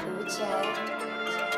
Uche.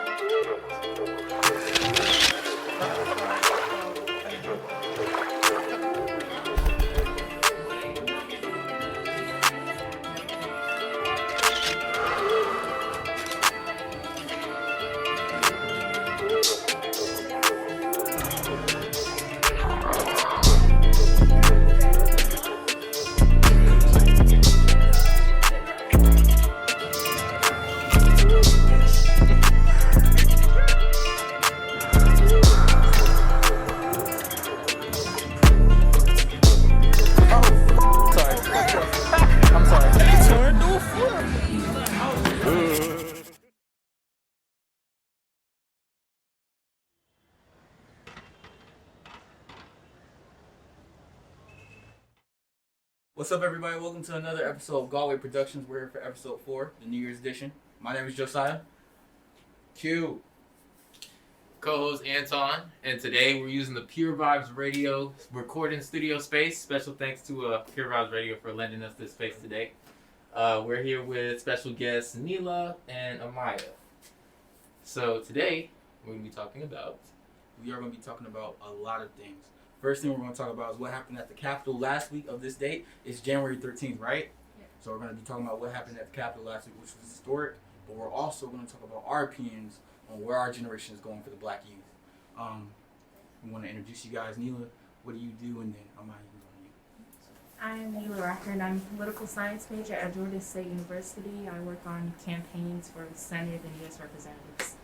What's up, everybody? Welcome to another episode of Galway Productions. We're here for episode 4, the New Year's edition. My name is Josiah. Q. Co-host Anton, and today we're using the Pure Vibes Radio recording studio space. Special thanks to Pure Vibes Radio for lending us this space today. We're here with special guests Neela and Amaya. So today we're going to be talking about... We are going to be talking about a lot of things. First thing we're going to talk about is what happened at the Capitol last week of this date. It's January 13th, right? Yeah. So we're going to be talking about what happened at the Capitol last week, which was historic. But we're also going to talk about our opinions on where our generation is going for the black youth. We want to introduce you guys. Neela, what do you do? And then Amaya, you can go on you. I am Neela Rackard. I'm a political science major at Georgia State University. I work on campaigns for Senate and U.S. representatives.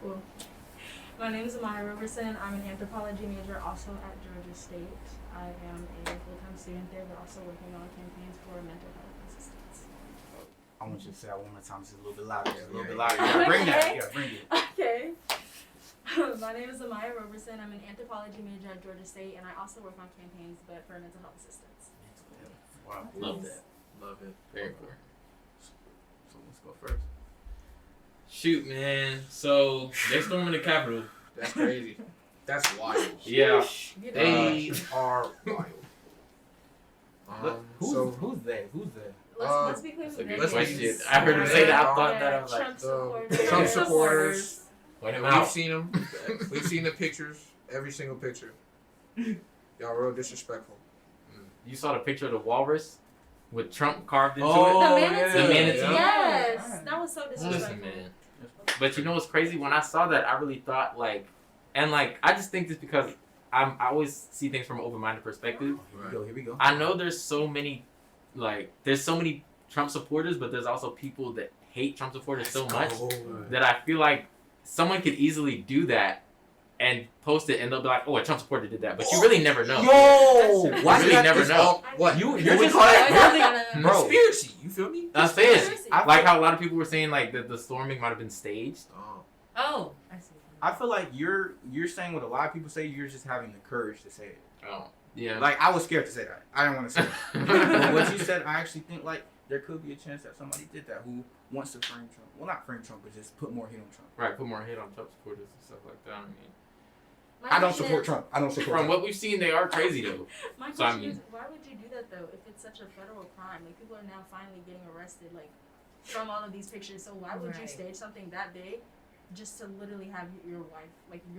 Cool. My name is Amaya Roberson. I'm an anthropology major also at Georgia State. I am a full-time student there, but also working on campaigns for mental health assistance. I want you to say that one more time. It's a little bit louder. A little bit Yeah. louder. You gotta bring that. Okay. You gotta bring it. Okay. My name is Amaya Roberson. I'm an anthropology major at Georgia State, and I also work on campaigns, but for mental health assistance. Wow. Love that. Love it. Very important. So let's go first. Shoot, man. So they're storming the Capitol. That's crazy. That's wild. Yeah. They are wild. Who's they? Let's be clear That's who a that good is. question. I heard him say that. I thought that. I was like, Trump supporters. Trump supporters. point him We've out. seen them. We've seen the pictures. Every single picture. Y'all real disrespectful. You saw the picture of the walrus with Trump carved into Oh, it? The manatee. The manatee. Yes. That was so Listen, disrespectful. man. But you know what's crazy? When I saw that, I really thought I just think this because I always see things from an open-minded perspective. Here we go. I know there's so many Trump supporters, but there's also people that hate Trump supporters so much that I feel like someone could easily do that and post it, and they'll be like, "Oh, a Trump supporter did that," but you really never know. Yo, That's why You did really I never just know. all- What? You're You're just just like like, bro. Conspiracy. You feel me? I'm saying, Conspiracy. like how a lot of people were saying like that the storming might have been staged. Oh. Oh, I see. I feel like you're saying what a lot of people say. You're just having the courage to say it. Oh, yeah. Like I was scared to say that. I didn't want to say it. But what you said, I actually think like there could be a chance that somebody did that who wants to frame Trump. Well, not frame Trump, but just put more hate on Trump. Right, put more hate on Trump supporters and stuff like that. I mean, My I don't question support is- Trump. I don't support from Trump. what we've seen, they are crazy though. My So, I question mean- is, why would you do that though? If it's such a federal crime, like people are now finally getting arrested, like from all of these pictures. So why would you Right. stage something that big, just to literally have your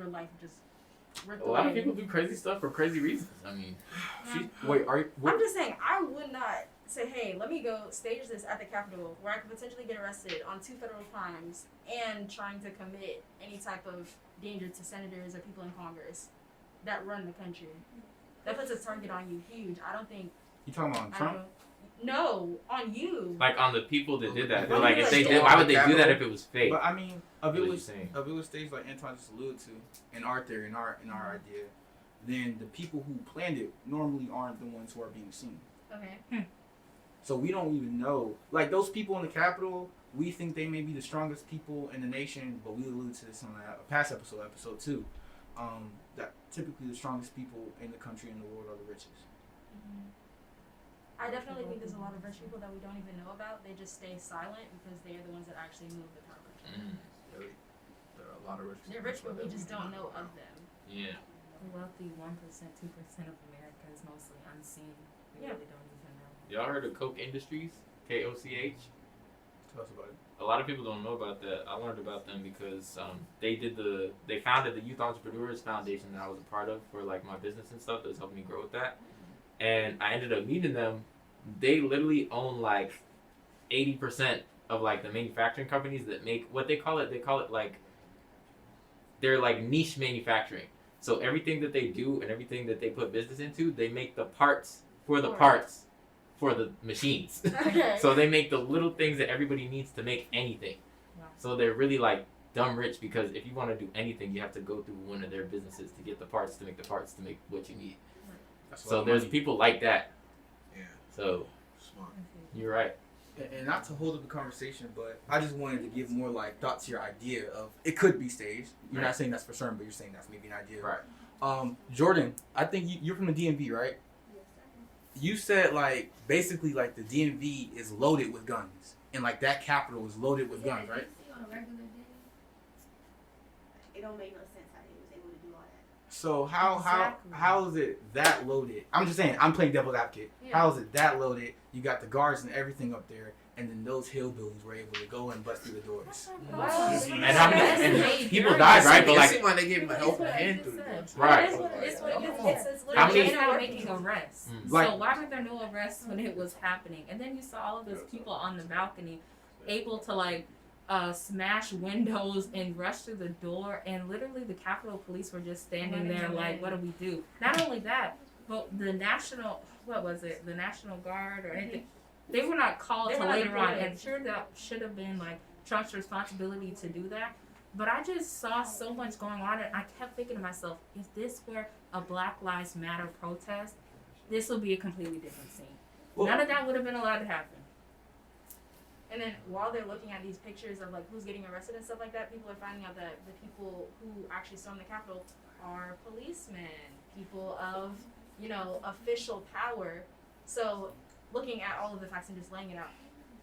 life just ripped A lot of away? people do crazy stuff for crazy reasons. I mean, Wait, are you? I'm just saying, I would not say, hey, let me go stage this at the Capitol where I could potentially get arrested on 2 federal crimes and trying to commit any type of danger to senators or people in Congress that run the country. That puts a target on you huge. I don't think. You talking about I Trump? don't, no, on you. like on the people that did that, they're Oh, like, yeah, if they storm did, why would the they do that Capitol. if it was fake? But I mean, if it What are you was saying? staged like Anton just alluded to in our theory, in our idea, then the people who planned it normally aren't the ones who are being seen. Okay. So we don't even know. Like those people in the Capitol, we think they may be the strongest people in the nation, but we alluded to this on a past episode 2. That typically the strongest people in the country and the world are the richest. I definitely think there's a lot of rich people that we don't even know about. They just stay silent because they're the ones that actually move the power. Really? There are a lot of rich They're rich, but we just don't know of them. Yeah. The wealthy 1%, 2% of America is mostly unseen. We Yeah. really don't even know. Y'all heard of Koch Industries? KOCH? Tell us about it. A lot of people don't know about that. I learned about them because they founded the Youth Entrepreneurs Foundation that I was a part of for like my business and stuff that's helping me grow with that. And I ended up meeting them. They literally own like 80% of like the manufacturing companies that make what they call it like they're like niche manufacturing. So everything that they do and everything that they put business into, they make the parts for the parts for the machines. Okay. So they make the little things that everybody needs to make anything. Wow. So they're really like dumb rich because if you want to do anything, you have to go through one of their businesses to get the parts to make what you need. That's a lot So of there's money. people like that. Yeah. So Smart. you're right. And not to hold up the conversation, but I just wanted to give more like thought to your idea of it could be staged. You're not saying that's for certain, but you're saying that's maybe an idea. Right. Jordan, I think you're from the DMV, right? You said like basically like the DMV is loaded with guns, and like that capital is loaded with guns, right? On a regular day, it don't make no sense how they was able to do all that. So Exactly. how is it that loaded? I'm just saying, I'm playing devil's advocate. Yeah. How is it that loaded? You got the guards and everything up there, and then those hillbillies were able to go and bust through the doors. And how many people died, right? But It like seemed like they gave him a It's helping what I hand just through the said. doors. Right. It's what it is. It's How literally many- They started making arrests. Mm. So why were there no arrests when it was happening? And then you saw all of those people on the balcony able to like smash windows and rush through the door, and literally the Capitol Police were just standing there like, what do we do? Not only that, but the National Guard or anything, they were not called They till were not later on, deployed. and sure that should have been like Trump's responsibility to do that. But I just saw so much going on, and I kept thinking to myself, if this were a Black Lives Matter protest, this would be a completely different scene. Well- None of that would have been allowed to happen. And then while they're looking at these pictures of like who's getting arrested and stuff like that, people are finding out that the people who actually stormed the Capitol are policemen, people of, official power. So looking at all of the facts and just laying it out,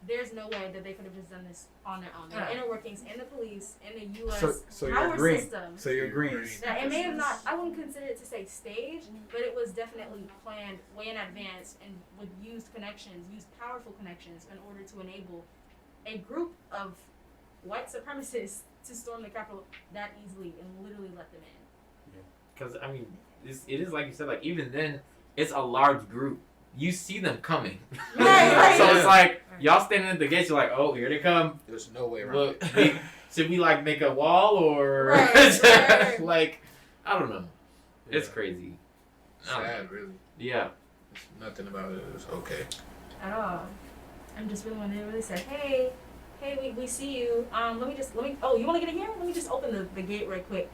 there's no way that they could have just done this on their own. There are Yeah. inner workings in the police, in the U.S. So you're power agreeing. system. So you're agreeing. That it may have not, I wouldn't consider it to say staged, but it was definitely planned way in advance and with used powerful connections in order to enable a group of white supremacists to storm the Capitol that easily and literally let them in. because I mean, it is like you said. Like even then, it's a large group. You see them coming. Right. So it's like y'all standing at the gates. You're like, oh, here they come. There's no way around. Look, should we like make a wall or Right. like I don't know. It's Yeah. crazy. I don't know. Sad, really. Yeah. Nothing about it is okay. At all. I'm just really when they really said, hey, we see you. Oh, you want to get in here? Let me just open the gate right quick.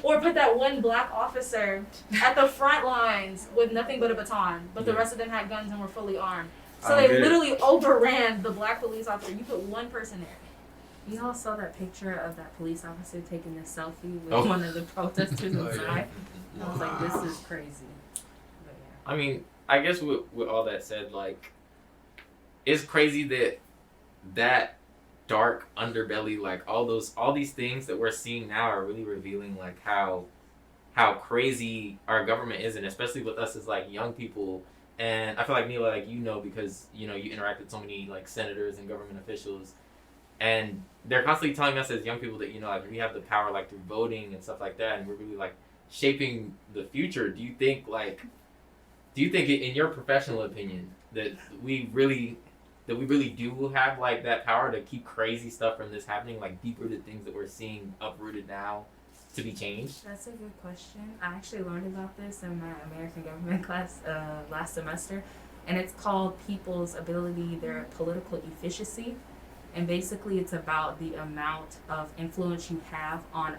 Or put that one black officer at the front lines with nothing but a baton, but the Yeah. rest of them had guns and were fully armed. I So don't they get it. literally overran the black police officer. You put one person there. You all saw that picture of that police officer taking a selfie with Oh. one of the protesters Oh, yeah. inside. I was like, this is crazy. But yeah. I mean, I guess with all that said, like, it's crazy that dark underbelly, like all these things that we're seeing now are really revealing like how crazy our government is, and especially with us as like young people. And I feel like Neela, like because you interact with so many like senators and government officials, and they're constantly telling us as young people that like we have the power like through voting and stuff like that, and we're really like shaping the future. Do you think in your professional opinion that we really do have like that power to keep crazy stuff from this happening, like deep-rooted things that we're seeing uprooted now to be changed? That's a good question. I actually learned about this in my American government class last semester, and it's called People's Ability, their Political Efficiency. And basically, it's about the amount of influence you have on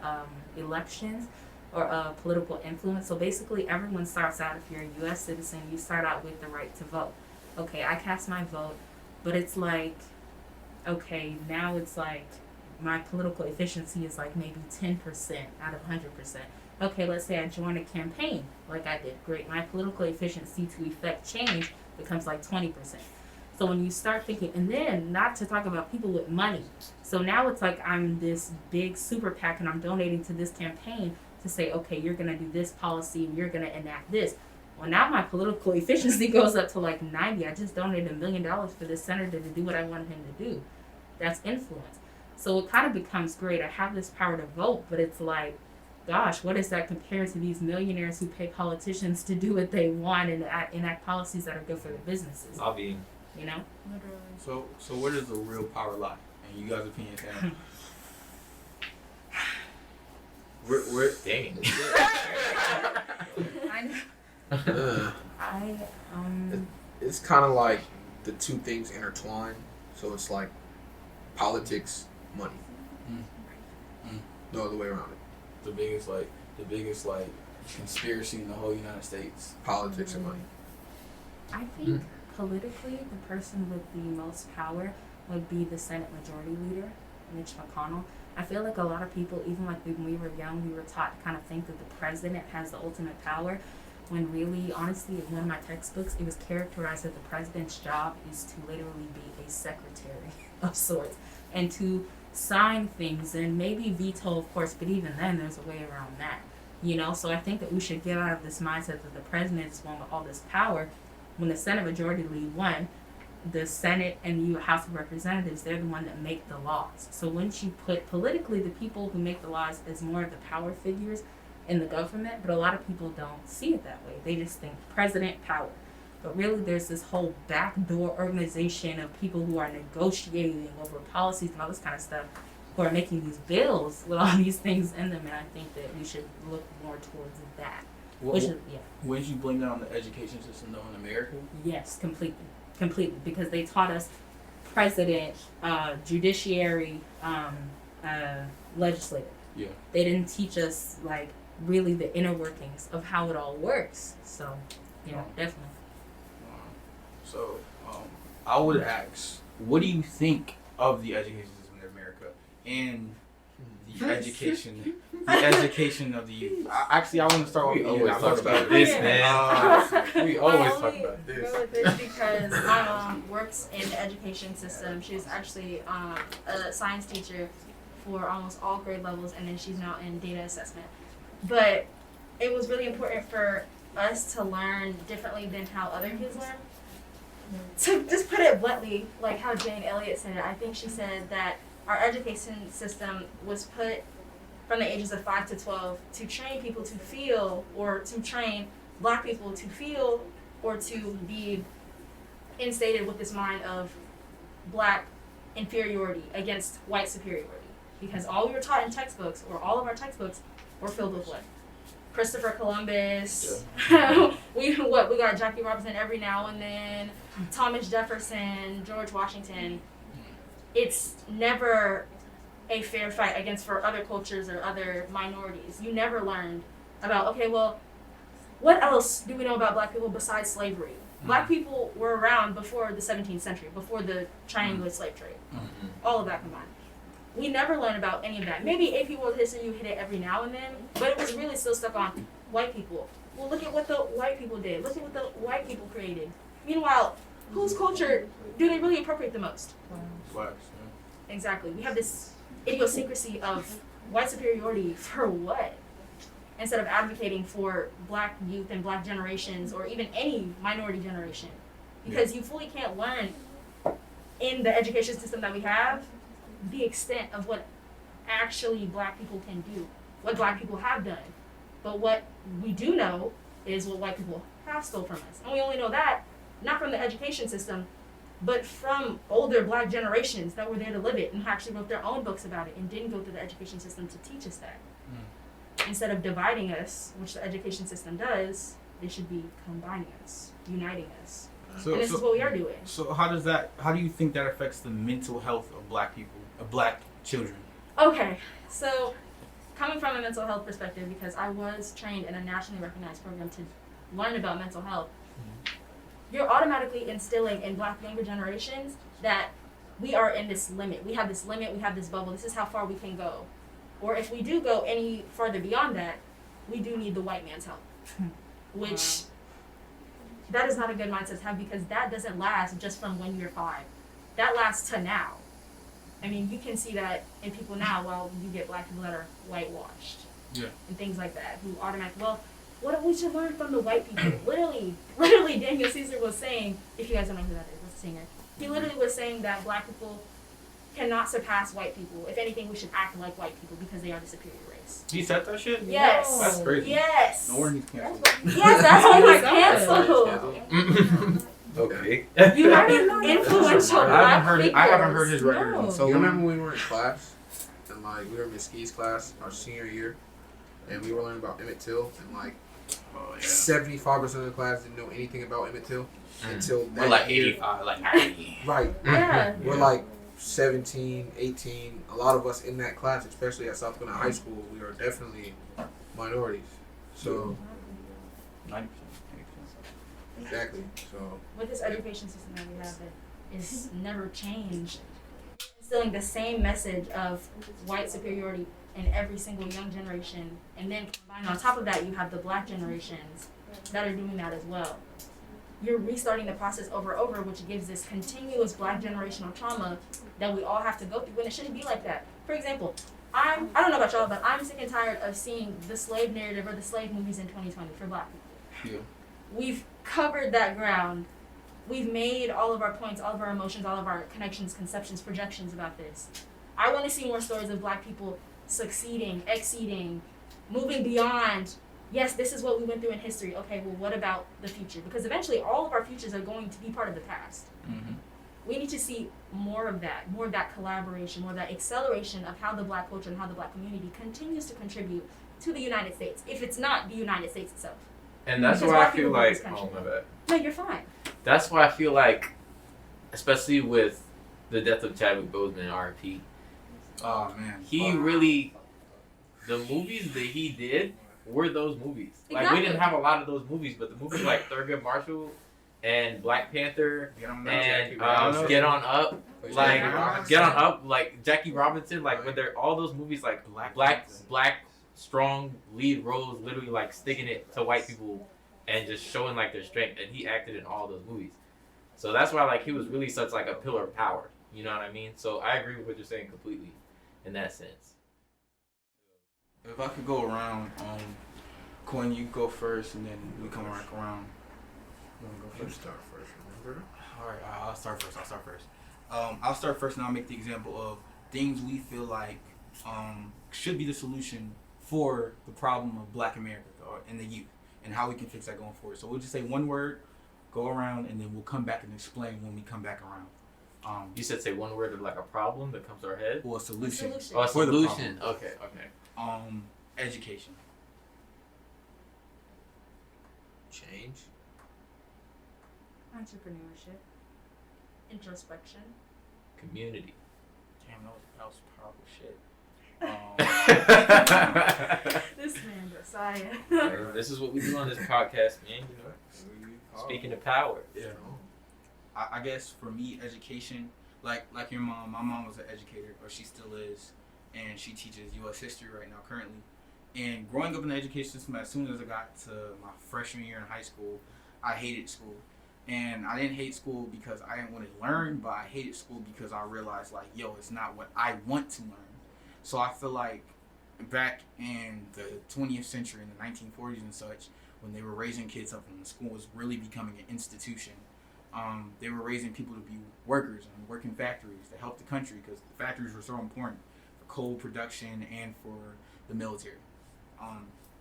elections or political influence. So basically, everyone starts out, if you're a U.S. citizen, you start out with the right to vote. Okay, I cast my vote, but it's like, okay, now it's like, my political efficiency is like maybe 10% out of 100%. Okay, let's say I join a campaign like I did. Great. My political efficiency to effect change becomes like 20%. So when you start thinking, and then not to talk about people with money. So now it's like I'm this big super PAC and I'm donating to this campaign to say, okay, you're going to do this policy and you're going to enact this. Well, now my political efficiency goes up to like 90. I just donated $1 million for this senator to do what I wanted him to do. That's influence. So it kind of becomes great. I have this power to vote, but it's like, gosh, what is that compared to these millionaires who pay politicians to do what they want and enact policies that are good for the businesses? Lobbying. You know? Literally. So where does the real power lie? In you guys' opinion, Sam? We're dang. It's kind of like the two things intertwined. So it's like politics, money. No other way around it. The biggest conspiracy in the whole United States. Politics and money. I think politically, the person with the most power would be the Senate Majority Leader, Mitch McConnell. I feel like a lot of people, even like when we were young, we were taught to kind of think that the president has the ultimate power, when really, honestly, in one of my textbooks, it was characterized that the president's job is to literally be a secretary of sorts and to sign things and maybe veto, of course, but even then, there's a way around that. You know, so I think that we should get out of this mindset that the president is one with all this power. When the Senate Majority Leader won, the Senate and the House of Representatives, they're the one that make the laws. So once you put politically the people who make the laws as more of the power figures in the government, but a lot of people don't see it that way. They just think president, power. But really there's this whole backdoor organization of people who are negotiating over policies and all this kind of stuff, who are making these bills with all these things in them, and I think that we should look more towards that. Which is, yeah. Wouldn't you blame that on the education system though in America? Yes, completely, because they taught us president, judiciary, legislative. Yeah. They didn't teach us like really the inner workings of how it all works. So, yeah, definitely. So, I would ask, what do you think of the education system in America and the education of the youth? Actually, I want to start with We the youth. always I talk was about about this, Yeah. man. We always I talk only about this. go with this because my mom works in the education system. She was actually a science teacher for almost all grade levels, and then she's now in data assessment. But it was really important for us to learn differently than how other kids learn. To just put it bluntly, like how Jane Elliott said it, I think she said that our education system was put from the ages of 5 to 12 to train people to feel, or to train Black people to feel, or to be instated with this mind of Black inferiority against white superiority. Because all we were taught in textbooks, or all of our textbooks, were filled with what? Christopher Columbus. We got Jackie Robinson every now and then. Thomas Jefferson, George Washington. It's never a fair fight against for other cultures or other minorities. You never learned about, okay, well, what else do we know about Black people besides slavery? Black people were around before the 17th century, before the triangular slave trade. All of that combined. We never learned about any of that. Maybe AP World History, you hit it every now and then, but it was really still stuck on white people. Well, look at what the white people did. Look at what the white people created. Meanwhile, whose culture do they really appropriate the most? Blacks, Exactly. We have this idiosyncrasy of white superiority for what? Instead of advocating for Black youth and Black generations, or even any minority generation. Because you fully can't learn in the education system that we have the extent of what actually Black people can do, what Black people have done. But what we do know is what white people have stole from us. And we only know that not from the education system, but from older Black generations that were there to live it and who actually wrote their own books about it and didn't go through the education system to teach us that. Instead of dividing us, which the education system does, they should be combining us, uniting us. So, And this is what we are doing. So how do you think that affects the mental health of Black people, of Black children? Okay, so coming from a mental health perspective, because I was trained in a nationally recognized program to learn about mental health, you're automatically instilling in Black younger generations that we are in this limit. We have this limit, we have this bubble, this is how far we can go. Or if we do go any farther beyond that, we do need the white man's help. Which, that is not a good mindset to have, because that doesn't last just from when you're 5. That lasts to now. I mean, you can see that in people now, while you get Black people that are whitewashed. Yeah. And things like that, who automatically, well, What we should learn from the white people. Literally, Daniel Caesar was saying, if you guys don't know who that is, that's a singer. He literally was saying that black people cannot surpass white people. If anything, we should act like white people because they are the superior race. He said that shit. Yes. That's crazy. Yes. No wonder he's canceled. Yes, that's why Oh my he's God. canceled. Okay. You have influential I black haven't figures. heard his record. No. So remember when we were in class, and like we were in Miss Ski's class our senior year, and we were learning about Emmett Till, and like Oh, yeah. 75% of the class didn't know anything about Emmett Till until that We're like year. 85, like 90. Right. Yeah. We're like 17, 18. A lot of us in that class, especially at South Carolina High School, we are definitely minorities. So 90%. exactly. So With this education system that we have, it is never changed. Instilling the same message of white superiority in every single young generation, and then combined on top of that, you have the black generations that are doing that as well. You're restarting the process over and over, which gives this continuous black generational trauma that we all have to go through, when it shouldn't be like that. For example, I don't know about y'all, but I'm sick and tired of seeing the slave narrative or the slave movies in 2020 for black people. Yeah. We've covered that ground. We've made all of our points, all of our emotions, all of our connections, conceptions, projections about this. I want to see more stories of black people succeeding, exceeding, moving beyond. Yes, this is what we went through in history. Okay, well, what about the future? Because eventually all of our futures are going to be part of the past. Mm-hmm. We need to see more of that collaboration, more of that acceleration of how the black culture and how the black community continues to contribute to the United States, if it's not the United States itself. And that's Because why I black feel people built like, this country. oh my bad. No, you're fine. That's why I feel like, especially with the death of Chadwick Boseman, R.I.P., Oh man. he really, the movies that he did were those movies. Like, we didn't Exactly. have a lot of those movies, but the movies like Thurgood Marshall and Black Panther Get on and Robinson. Get On Up, Jackie like Robinson. Get On Up, like Jackie Robinson, like when they're all those movies, like black strong lead roles, literally like sticking it to white people and just showing like their strength, and he acted in all those movies. So that's why like he was really such like a pillar of power. You know what I mean? So I agree with what you're saying completely in that sense. If I could go around, Quinn, you go first, and then we come back around. You wanna go you first? start first, remember? All right, I'll start first. I'll start first, and I'll make the example of things we feel like should be the solution for the problem of Black America and the youth, and how we can fix that going forward. So we'll just say one word, go around, and then we'll come back and explain when we come back around. You said say one word of like a problem that comes to our head. Or a solution. Oh, a For the solution. Okay. Education. Change. Entrepreneurship. Introspection. Community. Damn, that was powerful shit. This man, Josiah. This is what we do on this podcast, man. You know, speaking of power. Yeah. I guess for me, education, like your mom, my mom was an educator, or she still is, and she teaches U.S. history right now currently. And growing up in the education system, as soon as I got to my freshman year in high school, I hated school. And I didn't hate school because I didn't want to learn, but I hated school because I realized, like, yo, it's not what I want to learn. So I feel like back in the 20th century, in the 1940s and such, when they were raising kids up and the school was really becoming an institution, they were raising people to be workers and work in factories to help the country, because the factories were so important for coal production and for the military.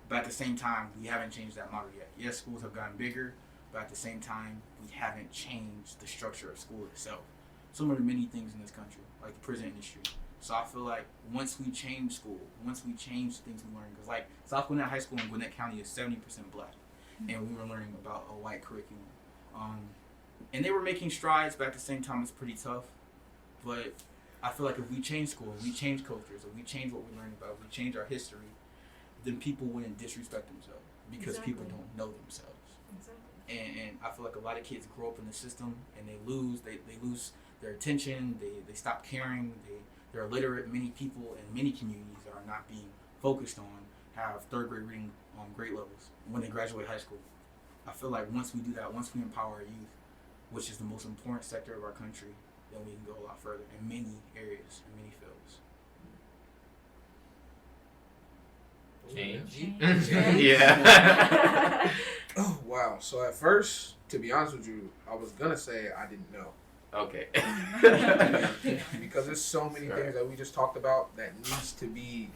But at the same time, we haven't changed that model yet. Yes, schools have gotten bigger, but at the same time, we haven't changed the structure of school itself. Similar to many things in this country, like the prison industry. So I feel like once we change school, once we change things we learn, because like South Gwinnett High School in Gwinnett County is 70% black, and we were learning about a white curriculum. And they were making strides, but at the same time, it's pretty tough. But I feel like if we change school, if we change cultures, if we change what we learn about, if we change our history, then people wouldn't disrespect themselves, because people Exactly. don't know themselves. Exactly. And I feel like a lot of kids grow up in the system and they lose their attention, they stop caring, they're illiterate. Many people in many communities are not being focused on, have third grade reading on grade levels when they graduate high school. I feel like once we do that, once we empower our youth, which is the most important sector of our country, then we can go a lot further in many areas, in many fields. Change. Change. Yeah. Oh wow! So at first, to be honest with you, I was gonna say I didn't know Okay. because there's so many Right. things that we just talked about that needs to be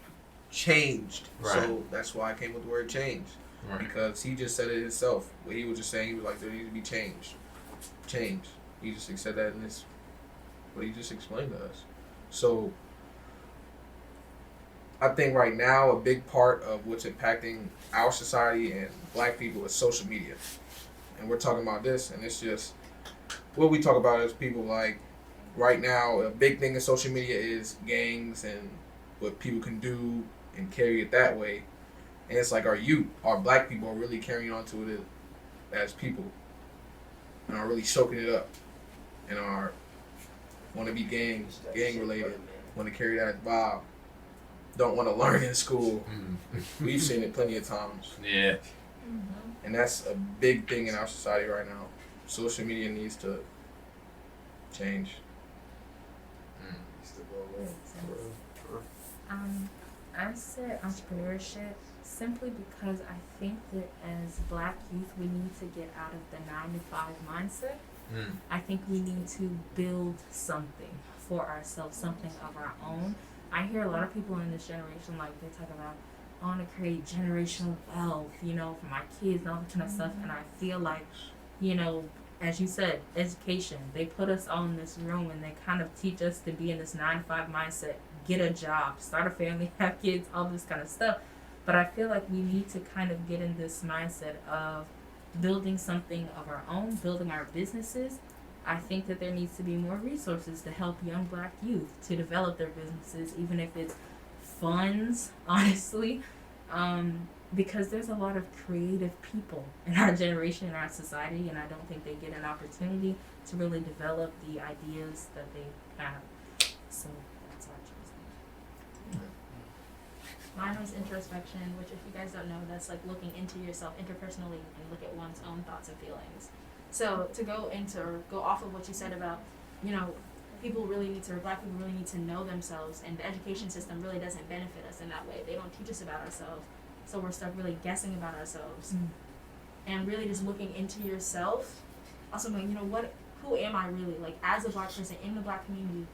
changed. Right. So that's why I came with the word change, Right. because he just said it himself. What he was just saying, he was like, there needs to be change. Change. He just said that in this, what he just explained to us. So I think right now a big part of what's impacting our society and black people is social media. And we're talking about this, and it's just what we talk about is people like right now a big thing in social media is gangs and what people can do and carry it that way. And it's like our youth, our black people are really carrying on to it as people and are really soaking it up and are want to be gang related, want to carry that vibe, don't want to learn in school. We've seen it plenty of times. Yeah. And that's a big thing in our society right now. Social media needs to change. I said entrepreneurship simply because I think that as black youth we need to get out of the 9-to-5 mindset. I think we need to build something for ourselves, something of our own. I hear a lot of people in this generation, like, they talk about, I want to create generational wealth, you know, for my kids and all that kind of stuff. And I feel like, you know, as you said, education, they put us all in this room and they kind of teach us to be in this 9-to-5 mindset, get a job, start a family, have kids, all this kind of stuff. But I feel like we need to kind of get in this mindset of building something of our own, building our businesses. I think that there needs to be more resources to help young black youth to develop their businesses, even if it's funds, honestly, because there's a lot of creative people in our generation, in our society, and I don't think they get an opportunity to really develop the ideas that they have. So that's our choice. Mine was introspection, which, if you guys don't know, that's like looking into yourself interpersonally and look at one's own thoughts and feelings. So to go into or go off of what you said about, you know, people really need to, or black people really need to know themselves, and the education system really doesn't benefit us in that way. They don't teach us about ourselves, so we're stuck really guessing about ourselves, and really just looking into yourself. Also, like, you know, who am I really? Like, as a black person in the black community,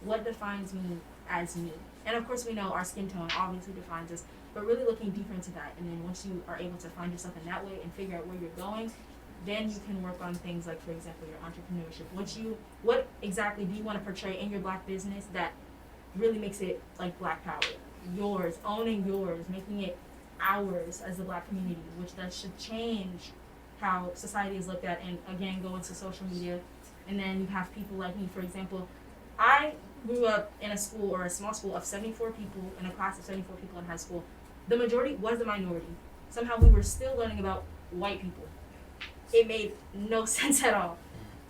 what defines me as me? And of course, we know our skin tone obviously defines us, but really looking deeper into that. And then once you are able to find yourself in that way and figure out where you're going, then you can work on things like, for example, your entrepreneurship. What exactly do you want to portray in your black business that really makes it like black power? Yours, owning yours, making it ours as the black community, which that should change how society is looked at. And again, go into social media. And then you have people like me, for example. I grew up in a school, or a small school, of 74 people, in a class of 74 people in high school. The majority was the minority. Somehow we were still learning about white people. It made no sense at all,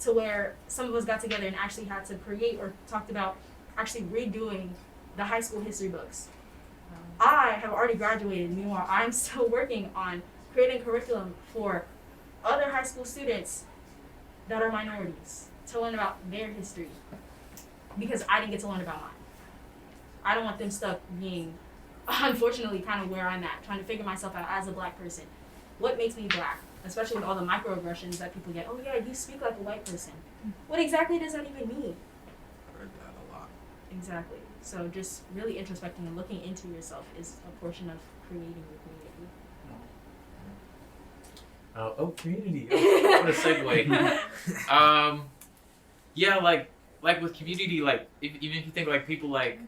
to where some of us got together and actually had to create, or talked about actually redoing the high school history books. I have already graduated. Meanwhile, I'm still working on creating curriculum for other high school students that are minorities to learn about their history, because I didn't get to learn about mine. I don't want them stuck being, unfortunately, kind of where I'm at, trying to figure myself out as a black person. What makes me black? Especially with all the microaggressions that people get. Oh yeah, you speak like a white person. What exactly does that even mean? I heard that a lot. Exactly. So just really introspecting and looking into yourself is a portion of creating your community. Community. What a segue. Yeah, like with community, like even if you think like people like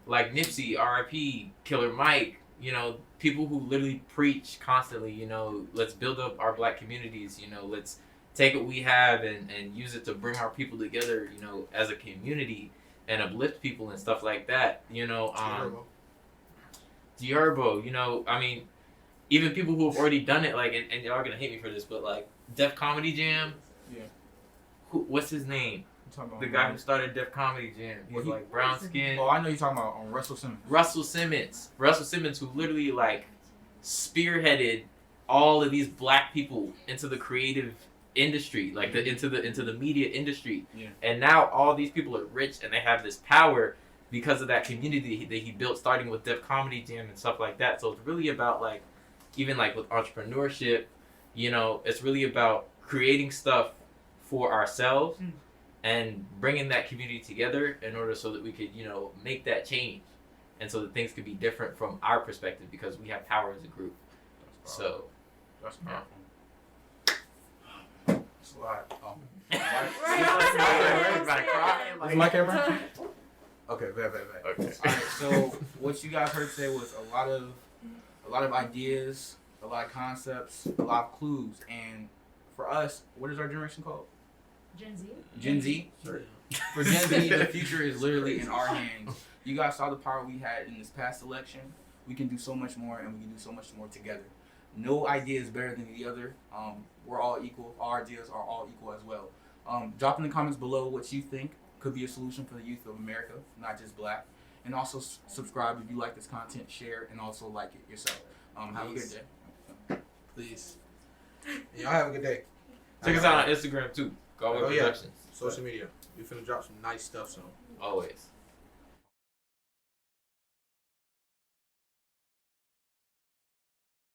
Nipsey, R.I.P., Killer Mike, you know, people who literally preach constantly, you know, let's build up our black communities, you know, let's take what we have and use it to bring our people together, you know, as a community and uplift people and stuff like that, you know. Diarbo, you know, I mean, even people who have already done it, like, and y'all are gonna hate me for this, but like Def Comedy Jam. Yeah. What's his name? About The guy who started Def Comedy Jam. He's like brown skin. Oh, I know you're talking about Russell Simmons. Russell Simmons, who literally like spearheaded all of these black people into the creative industry, like into the media industry. Yeah. And now all these people are rich and they have this power because of that community that he built, starting with Def Comedy Jam and stuff like that. So it's really about like, even like with entrepreneurship, you know, it's really about creating stuff for ourselves and bringing that community together in order so that we could, you know, make that change, and so that things could be different from our perspective because we have power as a group. So That's powerful. That's a lot. Is my camera? Okay, bad. Okay. Alright, so what you guys heard today was a lot of ideas, a lot of concepts, a lot of clues, and for us, what is our generation called? Gen Z. Gen Z. For Gen Z, the future is literally in our hands. You guys saw the power we had in this past election. We can do so much more, and we can do so much more together. No idea is better than the other. We're all equal. Our ideas are all equal as well. Drop in the comments below what you think could be a solution for the youth of America, not just Black. And also subscribe if you like this content, share, and also like it yourself. Have a good day. Please. Y'all have a good day. Check us out on Instagram too. Galway Oh, yeah. Productions. Social media. We finna drop some nice stuff soon. Always.